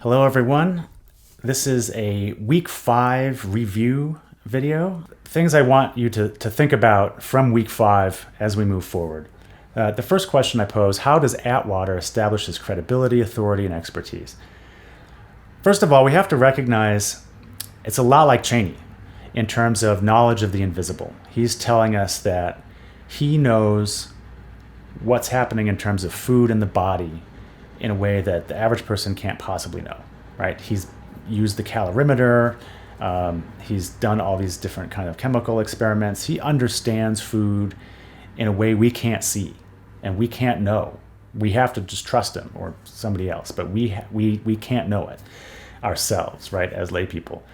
Hello, everyone. This is a week 5 review video. Things I want you to think about from week 5 as we move forward. The first question I pose, how does Atwater establish his credibility, authority, and expertise? First of all, we have to recognize it's a lot like Cheney in terms of knowledge of the invisible. He's telling us that he knows what's happening in terms of food in the body in a way that the average person can't possibly know, right? He's used the calorimeter. He's done all these different kind of chemical experiments. He understands food in a way we can't see and we can't know. We have to just trust him or somebody else, but we can't know it ourselves, right, as lay people.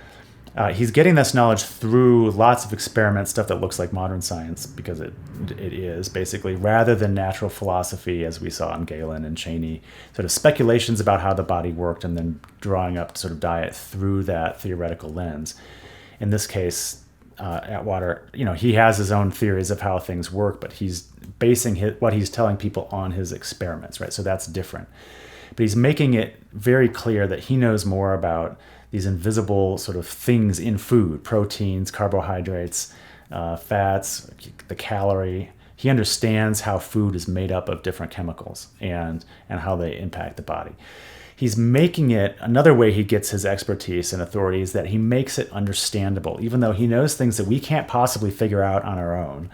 He's getting this knowledge through lots of experiments, stuff that looks like modern science, because it is basically, rather than natural philosophy as we saw in Galen and Cheney, sort of speculations about how the body worked and then drawing up sort of diet through that theoretical lens. In this case, Atwater, he has his own theories of how things work, but he's basing what he's telling people on his experiments, right? So that's different. But he's making it very clear that he knows more about these invisible sort of things in food, proteins, carbohydrates, fats, the calorie. He understands how food is made up of different chemicals and how they impact the body. He's making it, another way he gets his expertise and authority is that he makes it understandable, even though he knows things that we can't possibly figure out on our own,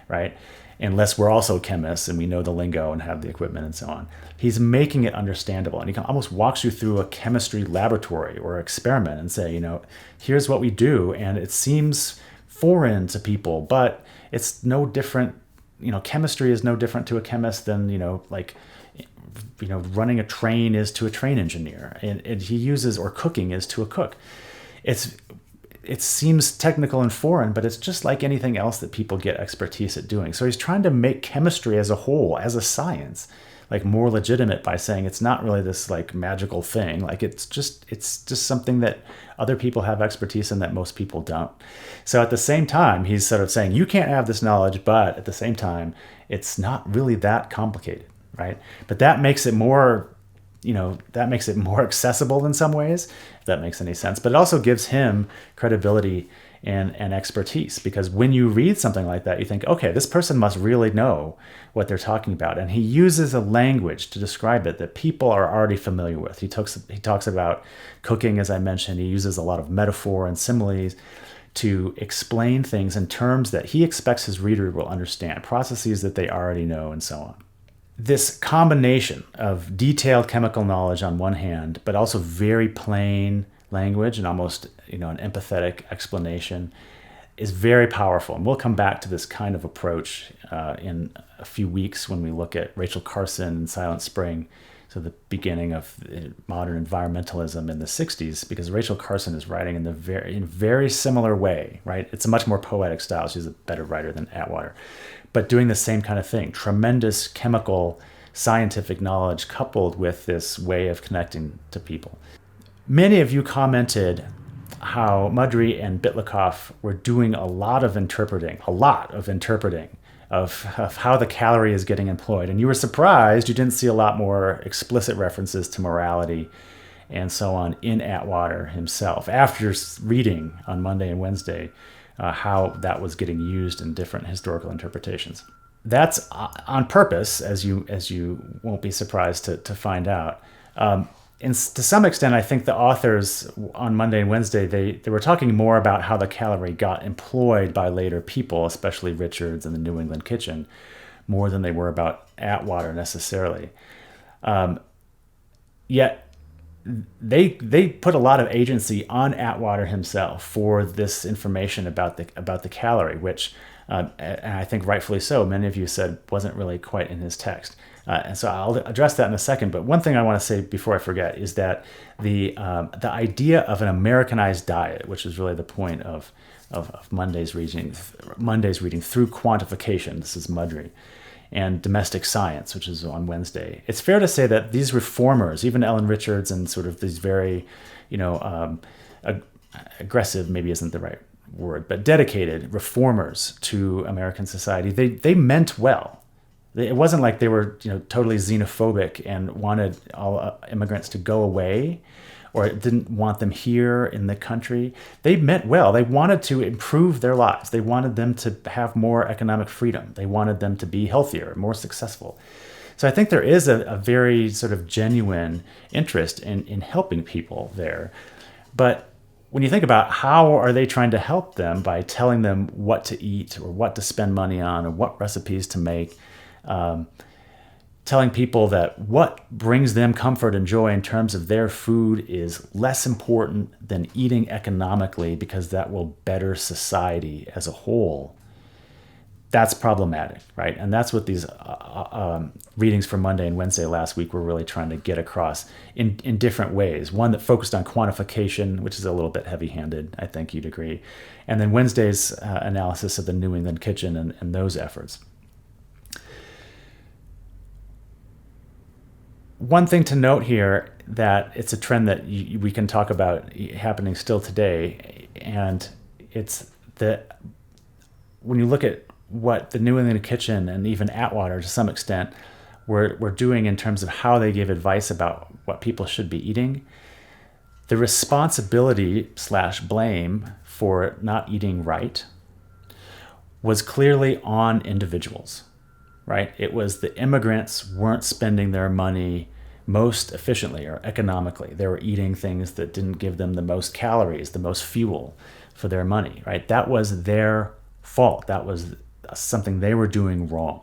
right? Unless we're also chemists and we know the lingo and have the equipment and so on. He's making it understandable, and he almost walks you through a chemistry laboratory or experiment and say, here's what we do, and it seems foreign to people, but it's no different. Chemistry is no different to a chemist than, running a train is to a train engineer, and he uses, or cooking is to a cook. It seems technical and foreign, but it's just like anything else that people get expertise at doing. So he's trying to make chemistry as a whole, as a science, more legitimate by saying it's not really this magical thing. It's just something that other people have expertise in that most people don't. So at the same time, he's sort of saying you can't have this knowledge, but at the same time, it's not really that complicated, right? But that makes it more accessible in some ways, if that makes any sense. But it also gives him credibility and expertise, because when you read something like that, you think, okay, this person must really know what they're talking about. And he uses a language to describe it that people are already familiar with. He talks about cooking, as I mentioned. He uses a lot of metaphor and similes to explain things in terms that he expects his reader will understand, processes that they already know, and so on. This combination of detailed chemical knowledge on one hand, but also very plain language and almost an empathetic explanation is very powerful. And we'll come back to this kind of approach in a few weeks when we look at Rachel Carson and Silent Spring, so the beginning of modern environmentalism in the 60s, because Rachel Carson is writing in a very similar way, right? It's a much more poetic style. She's a better writer than Atwater, but doing the same kind of thing. Tremendous chemical, scientific knowledge coupled with this way of connecting to people. Many of you commented how Mudry and Bitlikoff were doing a lot of interpreting of how the calorie is getting employed. And you were surprised you didn't see a lot more explicit references to morality and so on in Atwater himself, after reading on Monday and Wednesday how that was getting used in different historical interpretations. That's on purpose, as you won't be surprised to find out. And to some extent, I think the authors on Monday and Wednesday, they were talking more about how the calorie got employed by later people, especially Richards and the New England Kitchen, more than they were about Atwater necessarily. Yet they put a lot of agency on Atwater himself for this information about the calorie, which, and I think rightfully so, many of you said wasn't really quite in his text. And so I'll address that in a second. But one thing I want to say before I forget is that the idea of an Americanized diet, which is really the point of Monday's reading through quantification, this is Mudry, and domestic science, which is on Wednesday. It's fair to say that these reformers, even Ellen Richards and sort of these very, aggressive, maybe isn't the right word, but dedicated reformers to American society, they meant well. It wasn't like they were, totally xenophobic and wanted all immigrants to go away, or didn't want them here in the country. They meant well. They wanted to improve their lives. They wanted them to have more economic freedom. They wanted them to be healthier, more successful. So I think there is a very sort of genuine interest in helping people there. But when you think about how are they trying to help them by telling them what to eat or what to spend money on or what recipes to make, telling people that what brings them comfort and joy in terms of their food is less important than eating economically because that will better society as a whole, that's problematic, right? And that's what these readings for Monday and Wednesday last week were really trying to get across in different ways. One that focused on quantification, which is a little bit heavy-handed, I think you'd agree. And then Wednesday's analysis of the New England kitchen and those efforts. One thing to note here, that it's a trend that we can talk about happening still today, and it's that when you look at what the New England kitchen and even Atwater to some extent were doing in terms of how they give advice about what people should be eating, the responsibility / blame for not eating right was clearly on individuals, right? It was the immigrants weren't spending their money most efficiently or economically. They were eating things that didn't give them the most calories, the most fuel for their money, right? That was their fault. That was something they were doing wrong.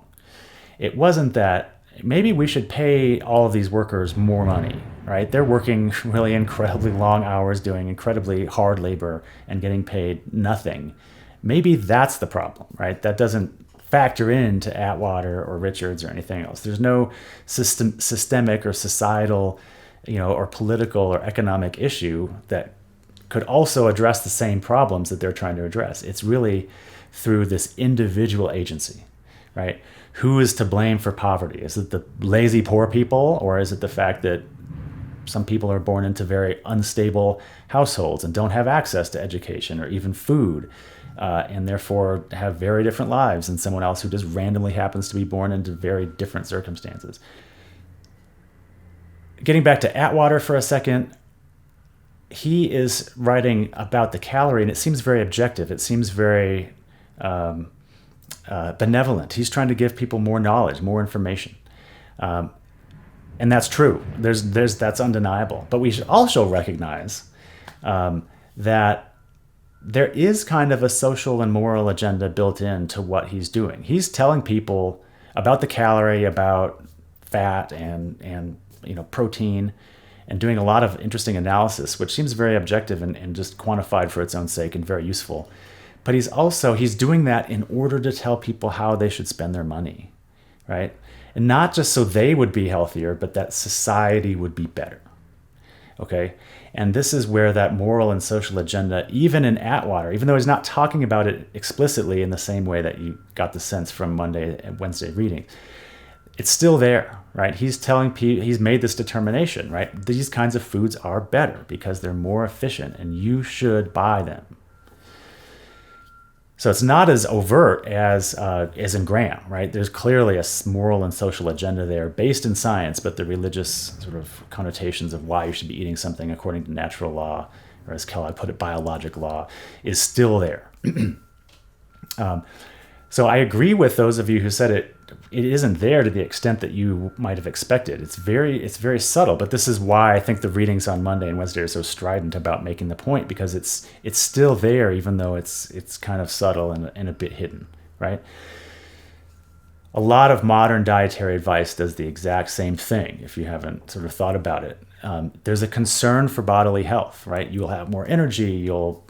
It wasn't that maybe we should pay all of these workers more money, right? They're working really incredibly long hours, doing incredibly hard labor and getting paid nothing. Maybe that's the problem, right? That doesn't factor into Atwater or Richards or anything else. There's no systemic or societal, or political or economic issue that could also address the same problems that they're trying to address. It's really through this individual agency, right? Who is to blame for poverty? Is it the lazy poor people, or is it the fact that some people are born into very unstable households and don't have access to education or even food, and therefore have very different lives than someone else who just randomly happens to be born into very different circumstances? Getting back to Atwater for a second, he is writing about the calorie, and it seems very objective. It seems very benevolent. He's trying to give people more knowledge, more information. And that's true. That's undeniable. But we should also recognize that there is kind of a social and moral agenda built into what he's doing. He's telling people about the calorie, about fat and protein, and doing a lot of interesting analysis, which seems very objective and just quantified for its own sake and very useful. But he's doing that in order to tell people how they should spend their money, right? And not just so they would be healthier, but that society would be better, okay? And this is where that moral and social agenda, even in Atwater, even though he's not talking about it explicitly in the same way that you got the sense from Monday and Wednesday reading, it's still there, right? He's telling people, he's made this determination, right? These kinds of foods are better because they're more efficient and you should buy them. So it's not as overt as in Graham, right? There's clearly a moral and social agenda there based in science, but the religious sort of connotations of why you should be eating something according to natural law, or as Kellogg put it, biologic law, is still there. So I agree with those of you who said it isn't there to the extent that you might have expected. It's very subtle, but this is why I think the readings on Monday and Wednesday are so strident about making the point, because it's still there, even though it's kind of subtle and a bit hidden, right? A lot of modern dietary advice does the exact same thing, if you haven't sort of thought about it. There's a concern for bodily health, right? You'll have more energy, you'll,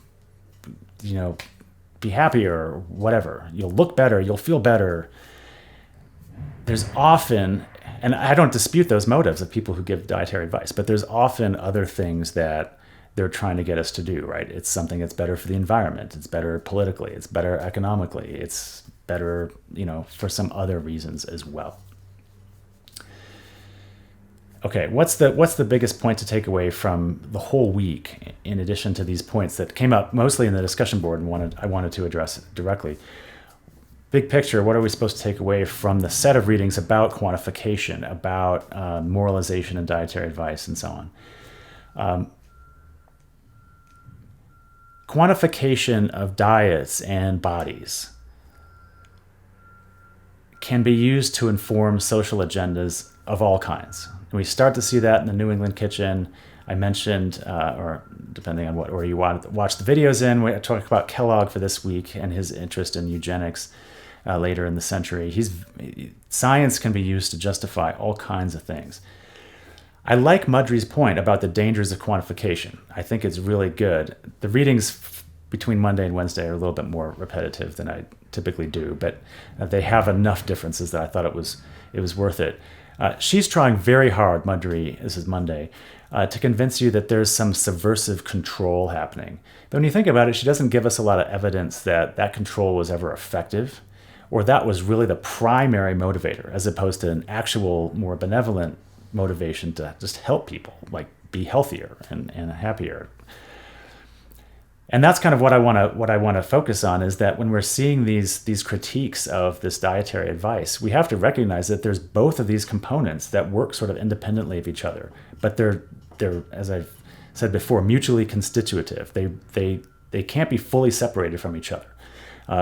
be happier, whatever. You'll look better, you'll feel better. There's often, and I don't dispute those motives of people who give dietary advice, but there's often other things that they're trying to get us to do, right? It's something that's better for the environment. It's better politically. It's better economically. It's better, for some other reasons as well. Okay, what's the biggest point to take away from the whole week, in addition to these points that came up mostly in the discussion board and I wanted to address directly? big picture, what are we supposed to take away from the set of readings about quantification, about moralization and dietary advice, and so on? Quantification of diets and bodies can be used to inform social agendas of all kinds. And we start to see that in the New England Kitchen. I mentioned, or depending on what order you want to watch the videos in, we talk about Kellogg for this week and his interest in eugenics later in the century. Science can be used to justify all kinds of things. I like Mudry's point about the dangers of quantification. I think it's really good. The readings between Monday and Wednesday are a little bit more repetitive than I typically do, but they have enough differences that I thought it was worth it. She's trying very hard, Mudry, this is Monday, to convince you that there's some subversive control happening. But when you think about it, she doesn't give us a lot of evidence that that control was ever effective, or that was really the primary motivator, as opposed to an actual, more benevolent motivation to just help people, like be healthier and happier. And that's kind of what I want to focus on, is that when we're seeing these critiques of this dietary advice, we have to recognize that there's both of these components that work sort of independently of each other, but they're as I've said before, mutually constitutive. They can't be fully separated from each other,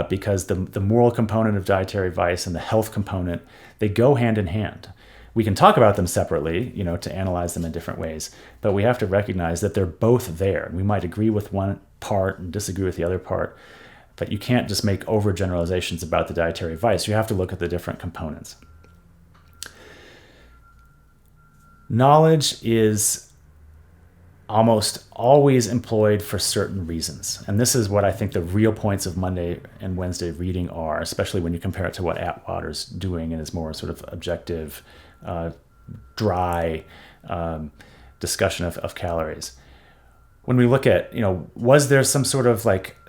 because the moral component of dietary advice and the health component, they go hand in hand. We can talk about them separately, to analyze them in different ways, but we have to recognize that they're both there. We might agree with one part and disagree with the other part, but you can't just make overgeneralizations about the dietary advice. You have to look at the different components. Knowledge is almost always employed for certain reasons. And this is what I think the real points of Monday and Wednesday reading are, especially when you compare it to what Atwater's doing in his more sort of objective, dry discussion of calories. When we look at, was there some sort of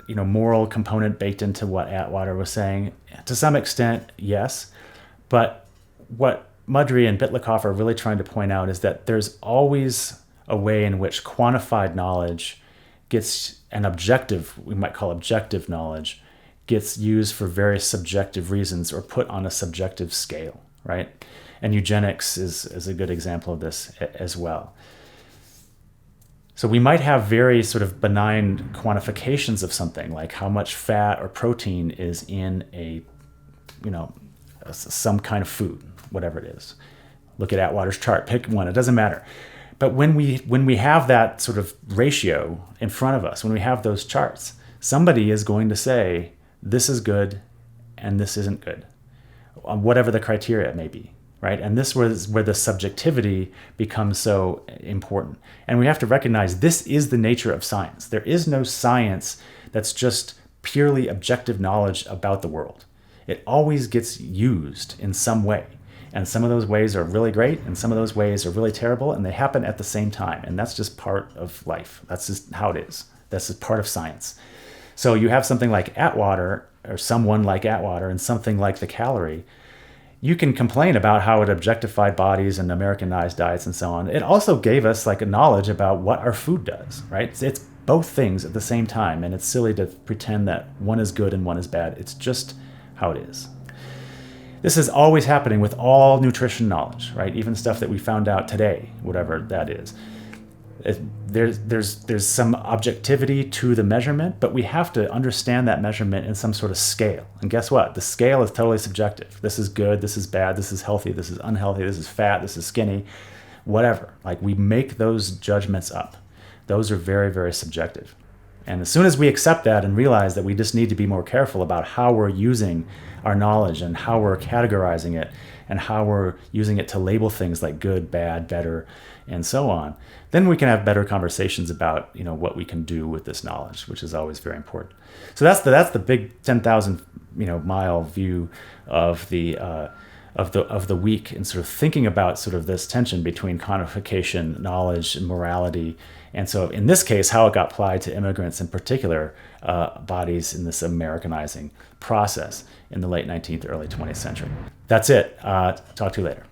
moral component baked into what Atwater was saying? To some extent, yes. But what Mudry and Bitlikoff are really trying to point out is that there's always a way in which quantified knowledge gets an objective, we might call objective knowledge, gets used for very subjective reasons or put on a subjective scale, right? And eugenics is a good example of this as well. So we might have very sort of benign quantifications of something, like how much fat or protein is in some kind of food, whatever it is. Look at Atwater's chart, pick one, it doesn't matter. But when we have that sort of ratio in front of us, when we have those charts, somebody is going to say, this is good and this isn't good, whatever the criteria may be, right? And this was where the subjectivity becomes so important. And we have to recognize this is the nature of science. There is no science that's just purely objective knowledge about the world. It always gets used in some way. And some of those ways are really great, and some of those ways are really terrible, and they happen at the same time. And that's just part of life. That's just how it is. That's just part of science. So you have something like Atwater, or someone like Atwater, and something like the calorie. You can complain about how it objectified bodies and Americanized diets and so on. It also gave us a knowledge about what our food does, right? It's both things at the same time, and it's silly to pretend that one is good and one is bad. It's just how it is. This is always happening with all nutrition knowledge, right? Even stuff that we found out today, whatever that is. There's some objectivity to the measurement, but we have to understand that measurement in some sort of scale. And guess what? The scale is totally subjective. This is good, this is bad, this is healthy, this is unhealthy, this is fat, this is skinny, whatever. We make those judgments up. Those are very, very subjective. And as soon as we accept that and realize that we just need to be more careful about how we're using our knowledge and how we're categorizing it and how we're using it to label things like good, bad, better, and so on, then we can have better conversations about what we can do with this knowledge, which is always very important. So that's the big 10,000 mile view of the week, and sort of thinking about sort of this tension between quantification, knowledge, and morality. And so in this case, how it got applied to immigrants in particular bodies in this Americanizing process in the late 19th, early 20th century. That's it. Talk to you later.